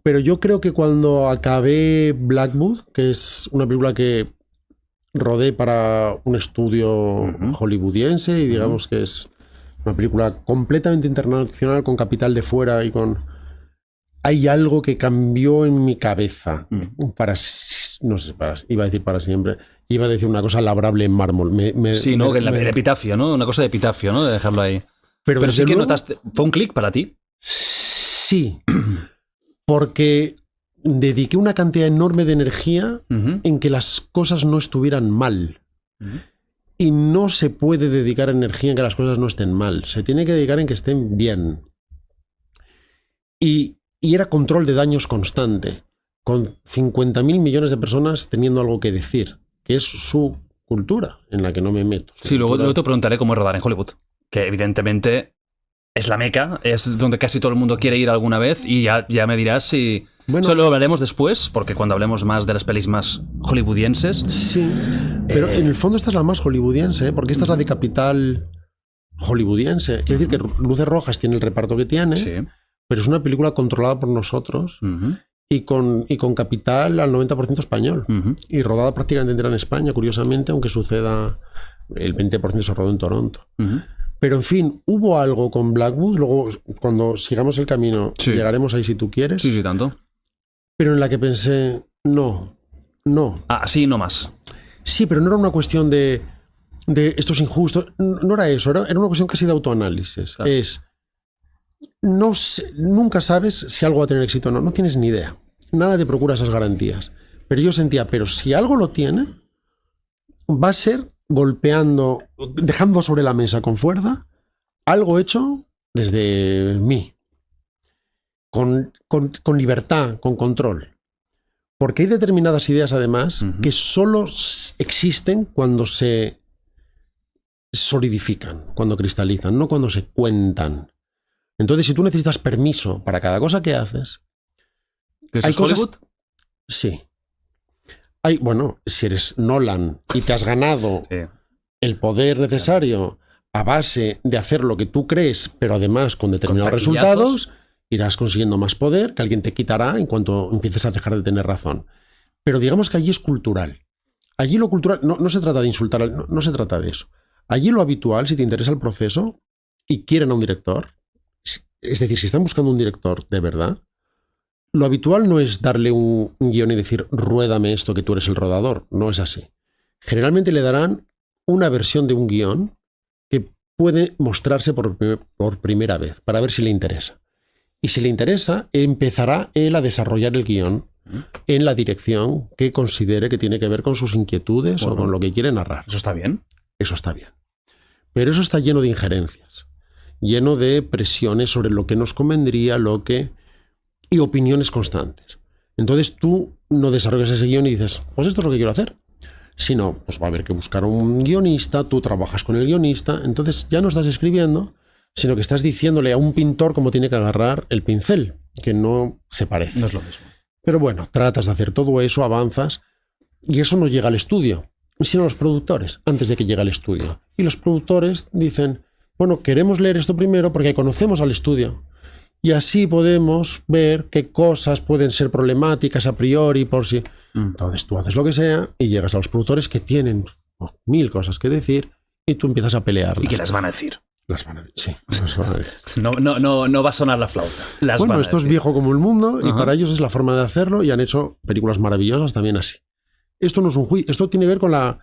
Pero yo creo que cuando acabé Blackwood, que es una película que rodé para un estudio hollywoodiense y digamos que es una película completamente internacional, con capital de fuera y con... Hay algo que cambió en mi cabeza para... No sé, iba a decir para siempre. Iba a decir una cosa labrable en mármol. Sí, ¿no? El epitafio, ¿no? Una cosa de epitafio, ¿no? De dejarlo ahí. Pero sí que notaste... ¿Fue un clic para ti? Sí. Porque dediqué una cantidad enorme de energía en que las cosas no estuvieran mal. Y no se puede dedicar energía en que las cosas no estén mal. Se tiene que dedicar en que estén bien. Y era control de daños constante, con 50.000 millones de personas teniendo algo que decir, que es su cultura, en la que no me meto. Sí, luego te preguntaré cómo es rodar en Hollywood, que evidentemente es la meca, es donde casi todo el mundo quiere ir alguna vez, y ya me dirás si... Bueno, eso lo hablaremos después, porque cuando hablemos más de las pelis más hollywoodienses... Sí, pero en el fondo esta es la más hollywoodiense, porque esta es la de capital hollywoodiense. Quiere decir que Luces Rojas tiene el reparto que tiene, sí, pero es una película controlada por nosotros y con capital al 90% español. Y rodada prácticamente entera en España, curiosamente, aunque suceda el 20% se rodó en Toronto. Pero en fin, hubo algo con Blackwood, luego cuando sigamos el camino llegaremos ahí si tú quieres. Sí, tanto. Pero en la que pensé, no. Ah, sí, no más. Sí, pero no era una cuestión de esto es injusto, no era eso, era una cuestión casi de autoanálisis. Claro. Nunca sabes si algo va a tener éxito o no, no tienes ni idea. Nada te procura esas garantías. Pero yo sentía, pero si algo lo tiene, va a ser golpeando, dejando sobre la mesa con fuerza, algo hecho desde mí. Con libertad, con control. Porque hay determinadas ideas, además, que solo existen cuando se solidifican, cuando cristalizan, no cuando se cuentan. Entonces, si tú necesitas permiso para cada cosa que haces... ¿Eso es Hollywood? Sí. Bueno, si eres Nolan y te has ganado el poder necesario a base de hacer lo que tú crees, pero además con determinados resultados... irás consiguiendo más poder que alguien te quitará en cuanto empieces a dejar de tener razón. Pero digamos que allí es cultural. Allí lo cultural no se trata de insultar, no se trata de eso. Allí lo habitual, si te interesa el proceso y quieren a un director, es decir, si están buscando un director de verdad, lo habitual no es darle un guión y decir, ruédame esto que tú eres el rodador. No es así. Generalmente le darán una versión de un guión que puede mostrarse por primera vez, para ver si le interesa. Y si le interesa, empezará él a desarrollar el guión en la dirección que considere que tiene que ver con sus inquietudes o con lo que quiere narrar. ¿Eso está bien? Eso está bien. Pero eso está lleno de injerencias, lleno de presiones sobre lo que nos convendría, y opiniones constantes. Entonces tú no desarrollas ese guión y dices, pues esto es lo que quiero hacer. Sino, pues va a haber que buscar un guionista, tú trabajas con el guionista, entonces ya no estás escribiendo, sino que estás diciéndole a un pintor cómo tiene que agarrar el pincel, que no se parece. No es lo mismo. Pero bueno, tratas de hacer todo eso, avanzas, y eso no llega al estudio, sino a los productores, antes de que llegue al estudio. Y los productores dicen, bueno, queremos leer esto primero porque conocemos al estudio, y así podemos ver qué cosas pueden ser problemáticas a priori, por si... Entonces tú haces lo que sea y llegas a los productores que tienen 1000 cosas que decir y tú empiezas a pelearlas. ¿Y qué las van a decir? Las van a decir, sí. Las van a decir. No va a sonar la flauta. Bueno, esto es viejo como el mundo y para ellos es la forma de hacerlo y han hecho películas maravillosas también así. Esto no es un juicio, esto tiene que ver con la...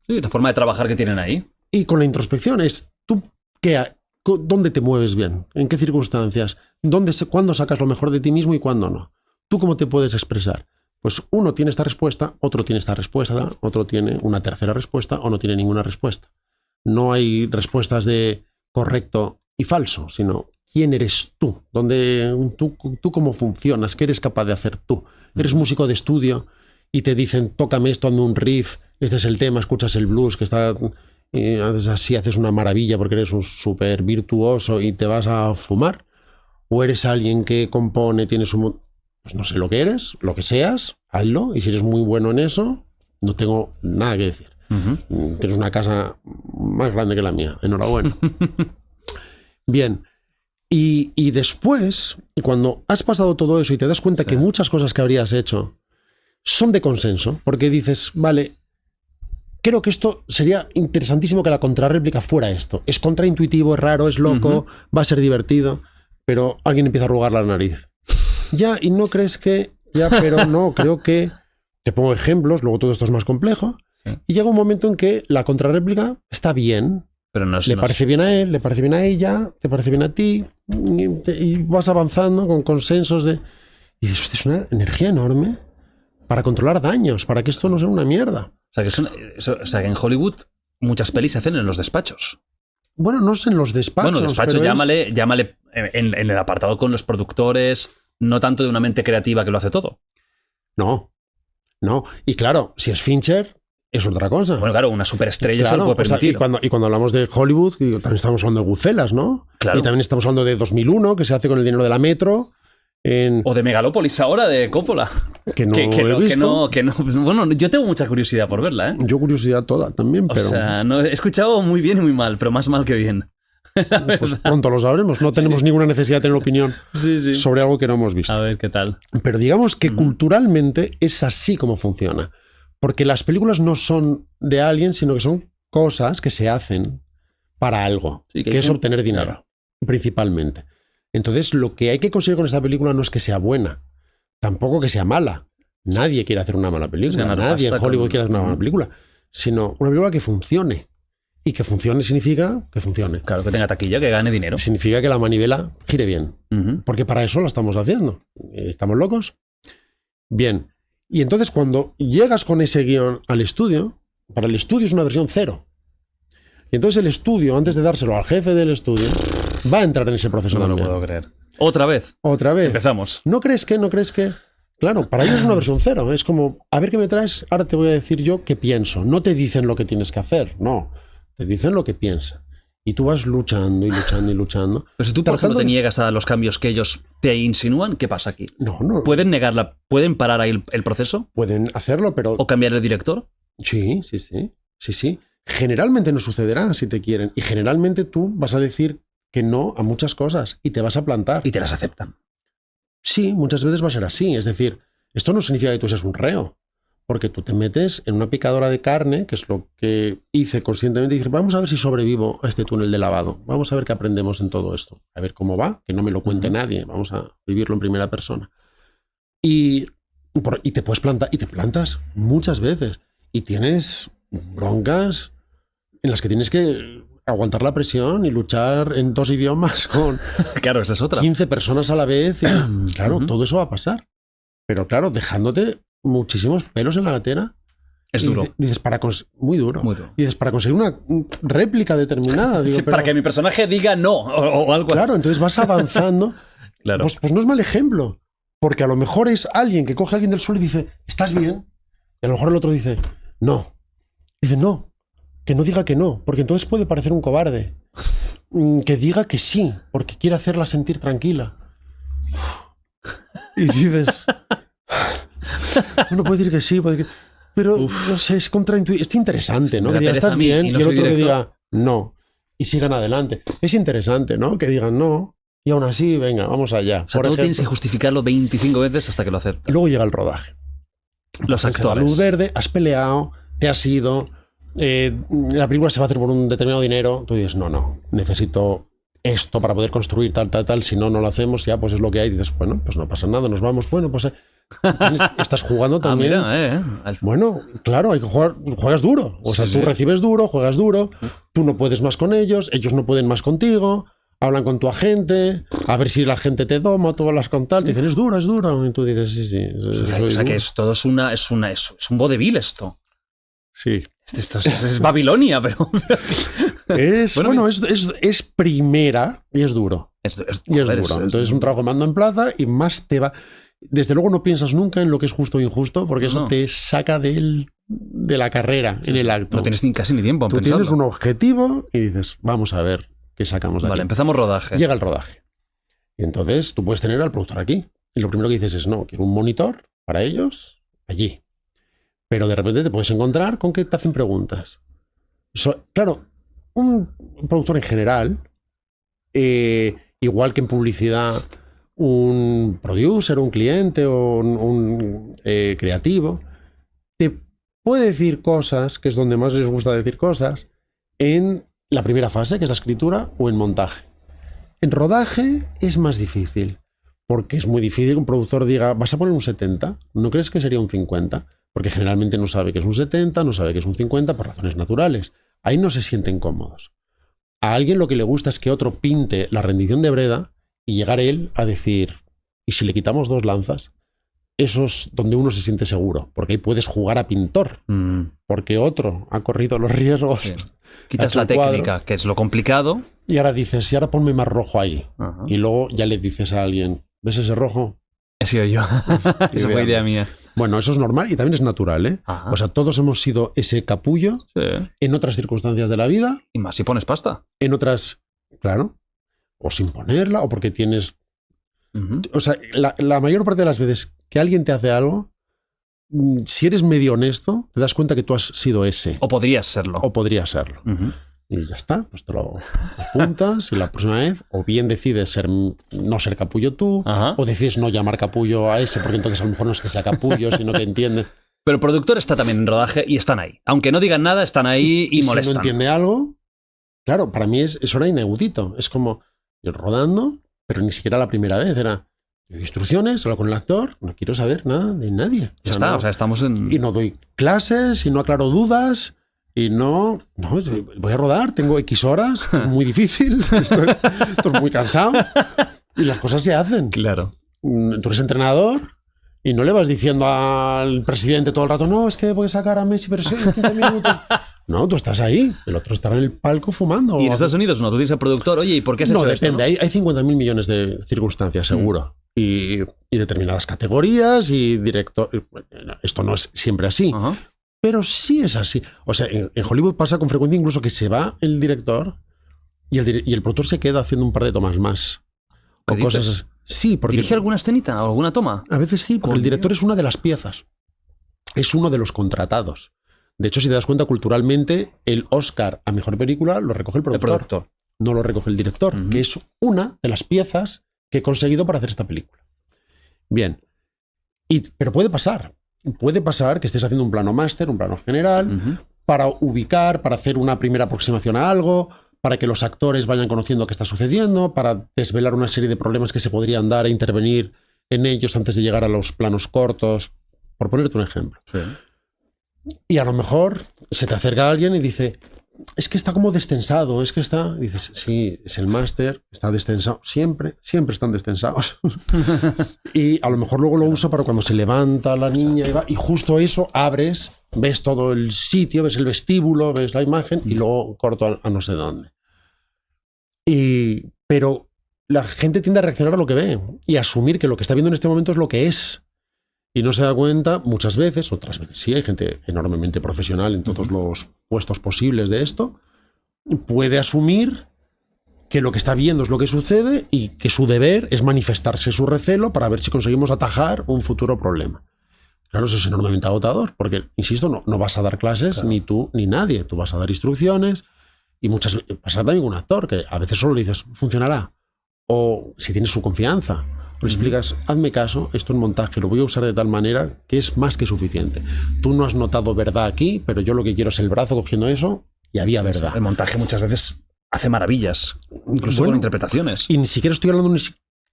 Sí, la forma de trabajar que tienen ahí. Y con la introspección es, ¿tú dónde te mueves bien? ¿En qué circunstancias? ¿Cuándo sacas lo mejor de ti mismo y cuándo no? ¿Tú cómo te puedes expresar? Pues uno tiene esta respuesta, otro tiene esta respuesta, otro tiene una tercera respuesta o no tiene ninguna respuesta. No hay respuestas de correcto y falso, sino quién eres tú, tú cómo funcionas, qué eres capaz de hacer tú. Eres músico de estudio y te dicen, tócame esto, hazme un riff, este es el tema, escuchas el blues, que está así, haces una maravilla porque eres un súper virtuoso y te vas a fumar. O eres alguien que compone, tienes pues no sé lo que eres, lo que seas, hazlo, y si eres muy bueno en eso, no tengo nada que decir. Tienes una casa más grande que la mía, enhorabuena. Bien, Y después, cuando has pasado todo eso y te das cuenta que muchas cosas que habrías hecho son de consenso, porque dices, vale, creo que esto sería interesantísimo que la contrarréplica fuera esto. Es contraintuitivo, es raro, es loco, va a ser divertido, pero alguien empieza a arrugar la nariz. Ya, y no crees que... Ya, pero no, creo que... Te pongo ejemplos, luego todo esto es más complejo, y llega un momento en que la contrarréplica está bien. Pero le parece bien a él, le parece bien a ella, te parece bien a ti, y vas avanzando con consensos de... Y eso es una energía enorme para controlar daños, para que esto no sea una mierda. O sea, que en Hollywood muchas pelis se hacen en los despachos. Bueno, no es en los despachos. Bueno, despacho, llámale en el apartado con los productores, no tanto de una mente creativa que lo hace todo. No. Y claro, si es Fincher... es otra cosa. Bueno, claro, una superestrella se lo puede permitir. O sea, y cuando hablamos de Hollywood, también estamos hablando de Goodfellas, ¿no? Claro. Y también estamos hablando de 2001, que se hace con el dinero de la Metro. O de Megalópolis ahora, de Coppola. Que no he visto. Que no. Bueno, yo tengo mucha curiosidad por verla, ¿eh? Yo curiosidad toda también, pero... O sea, no, he escuchado muy bien y muy mal, pero más mal que bien. Pues pronto lo sabremos. No tenemos ninguna necesidad de tener opinión sobre algo que no hemos visto. A ver qué tal. Pero digamos que culturalmente es así como funciona. Porque las películas no son de alguien, sino que son cosas que se hacen para algo, que es obtener dinero, principalmente. Entonces, lo que hay que conseguir con esta película no es que sea buena, tampoco que sea mala. Nadie quiere hacer una mala película, nadie en Hollywood quiere hacer una mala película, sino una película que funcione. Y que funcione significa que funcione. Claro, que tenga taquilla, que gane dinero. Significa que la manivela gire bien, porque para eso la estamos haciendo. ¿Estamos locos? Bien. Y entonces cuando llegas con ese guión al estudio, para el estudio es una versión 0. Y entonces el estudio, antes de dárselo al jefe del estudio, va a entrar en ese proceso. No lo puedo creer. ¿Otra vez? Empezamos. ¿No crees que? Claro, para ellos es una versión 0. Es como, a ver qué me traes, ahora te voy a decir yo qué pienso. No te dicen lo que tienes que hacer, no. Te dicen lo que piensan. Y tú vas luchando y luchando y luchando. Pero si tú, por ejemplo, te niegas a los cambios que ellos te insinúan, ¿qué pasa aquí? No. ¿Pueden negarla? ¿Pueden parar ahí el proceso? Pueden hacerlo, pero... ¿O cambiar el director? Sí. Generalmente no sucederá si te quieren. Y generalmente tú vas a decir que no a muchas cosas y te vas a plantar. Y te las aceptan. Sí, muchas veces va a ser así. Es decir, esto no significa que tú seas un reo. Porque tú te metes en una picadora de carne, que es lo que hice conscientemente, y dices, vamos a ver si sobrevivo a este túnel de lavado. Vamos a ver qué aprendemos en todo esto. A ver cómo va, que no me lo cuente nadie. Vamos a vivirlo en primera persona. Y te puedes plantar, y te plantas muchas veces. Y tienes broncas en las que tienes que aguantar la presión y luchar en 2 idiomas con claro, esa es otra. 15 personas a la vez. Y, claro, todo eso va a pasar. Pero claro, dejándote muchísimos pelos en la gatera. Es duro. Dices, muy duro. Y dices, para conseguir una réplica determinada. Digo, sí, para que mi personaje diga no o algo claro, así. Entonces vas avanzando. Claro. Pues no es mal ejemplo. Porque a lo mejor es alguien que coge a alguien del suelo y dice, ¿estás bien? Y a lo mejor el otro dice, no. Dice, no. Que no diga que no. Porque entonces puede parecer un cobarde. Que diga que sí. Porque quiere hacerla sentir tranquila. Y dices... Uno puede decir que sí, pero no sé, es contraintuitivo. Es interesante, ¿no? Que diga, ¿estás bien? Y el otro que diga, no. Y sigan adelante. Es interesante, ¿no? Que digan no. Y aún así, venga, vamos allá. O sea, todo tienes que justificarlo 25 veces hasta que lo aceptas. Y luego llega el rodaje. Los actores. La luz verde, has peleado, te has ido, la película se va a hacer por un determinado dinero. Tú dices, no, necesito esto para poder construir tal. Si no lo hacemos, ya pues es lo que hay. Y dices, bueno, pues no pasa nada, nos vamos. Bueno, pues... estás jugando también. Bueno, claro, hay que jugar, juegas duro. O sea, tú recibes duro, juegas duro, tú no puedes más con ellos no pueden más contigo, hablan con tu agente, a ver si la gente te doma, tú hablas con tal, te dicen, es duro. Y tú dices, sí. O sea, que todo es un vodevil esto. Sí. Esto es Babilonia, pero... es primera y es duro. Es duro. Entonces es un trabajo mando en plaza y más te va... Desde luego no piensas nunca en lo que es justo o injusto, porque eso te saca de la carrera en el acto. No tienes casi ni tiempo. Tú tienes un objetivo y dices, vamos a ver qué sacamos de aquí. Vale, empezamos rodaje. Llega el rodaje. Y entonces tú puedes tener al productor aquí. Y lo primero que dices es, no, quiero un monitor para ellos allí. Pero de repente te puedes encontrar con que te hacen preguntas. Claro, un productor en general igual que en publicidad un producer, un cliente o un creativo, te puede decir cosas, que es donde más les gusta decir cosas, en la primera fase, que es la escritura, o en montaje. En rodaje es más difícil, porque es muy difícil que un productor diga, vas a poner un 70, ¿no crees que sería un 50? Porque generalmente no sabe que es un 70, no sabe que es un 50 por razones naturales. Ahí no se sienten cómodos. A alguien lo que le gusta es que otro pinte la rendición de Breda y llegar él a decir, ¿y si le quitamos 2 lanzas? Eso es donde uno se siente seguro, porque ahí puedes jugar a pintor, porque otro ha corrido los riesgos. Sí. Quitas la técnica, que es lo complicado. Y ahora dices, y ahora ponme más rojo ahí. Ajá. Y luego ya le dices a alguien, ¿ves ese rojo? He sido yo. Esa fue idea mía. Bueno, eso es normal y también es natural, ¿eh? Ajá. O sea, todos hemos sido ese capullo en otras circunstancias de la vida. Y más si pones pasta. En otras, claro, o sin ponerla, o porque tienes... O sea, la mayor parte de las veces que alguien te hace algo, si eres medio honesto, te das cuenta que tú has sido ese. O podrías serlo. O podrías serlo. Y ya está, pues te lo apuntas y la próxima vez o bien decides no ser capullo tú, o decides no llamar capullo a ese, porque entonces a lo mejor no es que sea capullo, sino que entiende. Pero el productor está también en rodaje y están ahí. Aunque no digan nada, están ahí y molestan. Si no entiende algo, claro, para mí eso era inaudito. Es como yo rodando, pero ni siquiera la primera vez. Era instrucciones, hablo con el actor, no quiero saber nada de nadie. Ya está, o sea, estamos en... Y no doy clases, y no aclaro dudas... Y no, voy a rodar, tengo X horas, es muy difícil, estoy muy cansado. Y las cosas se hacen. Claro. Tú eres entrenador y no le vas diciendo al presidente todo el rato, no, es que voy a sacar a Messi, pero sí, 15 minutos. No, tú estás ahí, el otro estará en el palco fumando. Y en Estados Unidos no, tú tienes al productor, oye, ¿y por qué has hecho esto? No, depende, hay 50.000 millones de circunstancias, seguro. Y determinadas categorías y directo. Esto no es siempre así. Pero sí es así. O sea, en Hollywood pasa con frecuencia incluso que se va el director y el productor se queda haciendo un par de tomas más. O cosas así. Sí, porque... ¿Dirige alguna escenita o alguna toma? A veces sí, porque el director es una de las piezas. Es uno de los contratados. De hecho, si te das cuenta, culturalmente, el Oscar a Mejor Película lo recoge el productor. No lo recoge el director, que es una de las piezas que he conseguido para hacer esta película. Bien. Pero puede pasar. Puede pasar que estés haciendo un plano máster, un plano general, para ubicar, para hacer una primera aproximación a algo, para que los actores vayan conociendo qué está sucediendo, para desvelar una serie de problemas que se podrían dar e intervenir en ellos antes de llegar a los planos cortos, por ponerte un ejemplo. Sí. Y a lo mejor se te acerca alguien y dice, es que está como destensado, es que está... Y dices, sí, es el máster, está destensado. Siempre están destensados. Y a lo mejor luego lo uso para cuando se levanta la niña y justo eso abres, ves todo el sitio, ves el vestíbulo, ves la imagen y luego corto a no sé dónde. Pero la gente tiende a reaccionar a lo que ve y a asumir que lo que está viendo en este momento es lo que es. Y no se da cuenta muchas veces, otras veces sí, hay gente enormemente profesional en todos los puestos posibles de esto, puede asumir que lo que está viendo es lo que sucede y que su deber es manifestarse su recelo para ver si conseguimos atajar un futuro problema. Claro, eso es enormemente agotador, porque, insisto, no vas a dar clases, claro, ni tú ni nadie, tú vas a dar instrucciones y muchas veces pasa también con un actor que a veces solo le dices, funcionará, o si tienes su confianza, le explicas, hazme caso, esto en montaje lo voy a usar de tal manera que es más que suficiente. Tú no has notado verdad aquí, pero yo lo que quiero es el brazo cogiendo eso y había verdad. El montaje muchas veces hace maravillas, incluso con interpretaciones. Y ni siquiera estoy hablando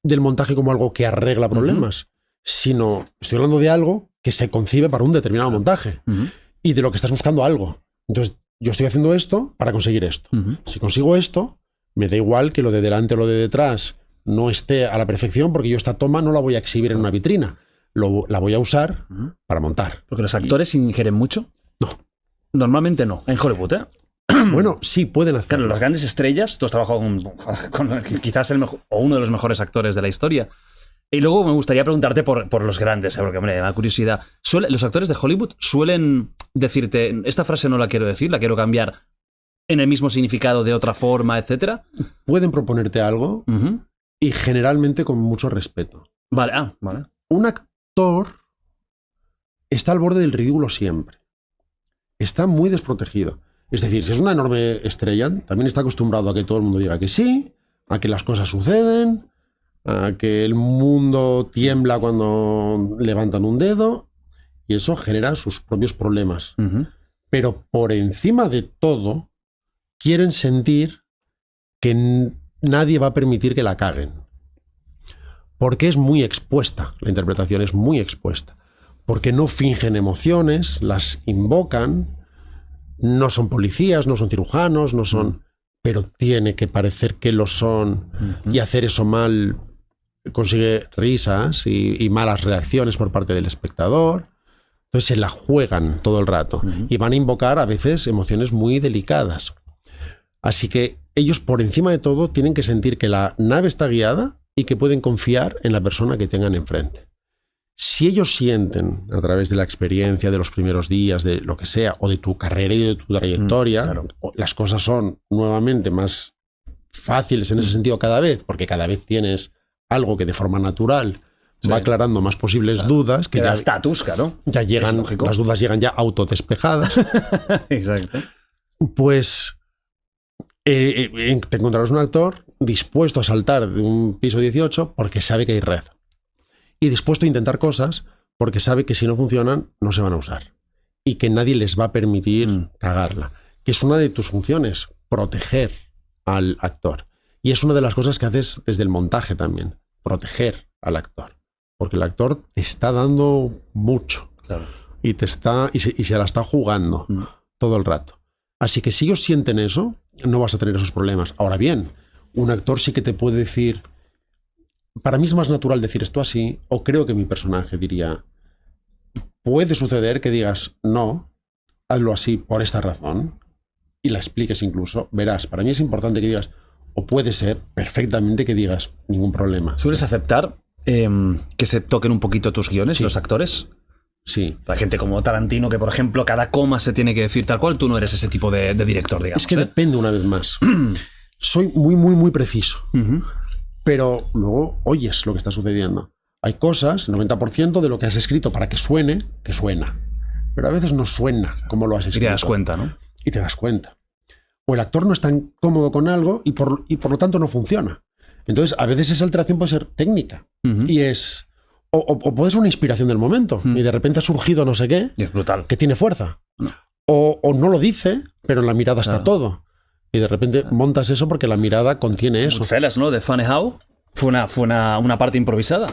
del montaje como algo que arregla problemas, sino estoy hablando de algo que se concibe para un determinado montaje y de lo que estás buscando algo. Entonces, yo estoy haciendo esto para conseguir esto. Si consigo esto, me da igual que lo de delante o lo de detrás no esté a la perfección, porque yo esta toma no la voy a exhibir en una vitrina. La voy a usar para montar. ¿Porque los actores ingieren mucho? No. Normalmente no. En Hollywood, ¿eh? Bueno, sí, pueden hacerlo. Claro, las grandes estrellas, tú has trabajado con quizás el mejor, o uno de los mejores actores de la historia. Y luego me gustaría preguntarte por los grandes, porque me da curiosidad. ¿Los actores de Hollywood suelen decirte, esta frase no la quiero decir, la quiero cambiar en el mismo significado de otra forma, etcétera? Pueden proponerte algo y generalmente con mucho respeto. Vale, vale. Un actor está al borde del ridículo siempre. Está muy desprotegido. Es decir, si es una enorme estrella, también está acostumbrado a que todo el mundo diga que sí, a que las cosas suceden, a que el mundo tiembla cuando levantan un dedo, y eso genera sus propios problemas. Pero por encima de todo, quieren sentir que nadie va a permitir que la caguen. Porque es muy expuesta, la interpretación es muy expuesta. Porque no fingen emociones, las invocan, no son policías, no son cirujanos, no son... Pero tiene que parecer que lo son, y hacer eso mal consigue risas y malas reacciones por parte del espectador. Entonces se la juegan todo el rato y van a invocar a veces emociones muy delicadas. Así que ellos por encima de todo tienen que sentir que la nave está guiada y que pueden confiar en la persona que tengan enfrente. Si ellos sienten, a través de la experiencia de los primeros días, de lo que sea, o de tu carrera y de tu trayectoria, las cosas son nuevamente más fáciles en ese sentido cada vez, porque cada vez tienes algo que de forma natural va aclarando más posibles dudas. Que da estatus, claro. Ya llegan, las dudas llegan ya autodespejadas. Exacto. Pues te encontrarás un actor dispuesto a saltar de un piso 18 porque sabe que hay red. Y dispuesto a intentar cosas porque sabe que si no funcionan, no se van a usar. Y que nadie les va a permitir cagarla. Que es una de tus funciones, proteger al actor. Y es una de las cosas que haces desde el montaje también, proteger al actor. Porque el actor te está dando mucho. Claro. Y se la está jugando todo el rato. Así que si ellos sienten eso, no vas a tener esos problemas. Ahora bien, un actor sí que te puede decir... Para mí es más natural decir esto así, o creo que mi personaje diría, puede suceder que digas, no, hazlo así por esta razón, y la expliques incluso, verás, para mí es importante que digas, o puede ser perfectamente que digas, ningún problema. ¿Sueles aceptar que se toquen un poquito tus guiones, los actores? Sí. Hay gente como Tarantino que, por ejemplo, cada coma se tiene que decir tal cual. Tú no eres ese tipo de director, digamos. Es que depende una vez más. Soy muy, muy, muy preciso. Pero luego oyes lo que está sucediendo. Hay cosas, el 90% de lo que has escrito para que suene, que suena. Pero a veces no suena como lo has escrito. Y te das cuenta, ¿no? Y te das cuenta. O el actor no es tan cómodo con algo y por lo tanto no funciona. Entonces, a veces esa alteración puede ser técnica. Y es... O puede ser una inspiración del momento. Y de repente ha surgido no sé qué. Y es brutal. Que tiene fuerza. O no lo dice, pero en la mirada está todo. Y de repente montas eso porque la mirada contiene eso. Goodfellas, ¿no? De Funny How fue una parte improvisada.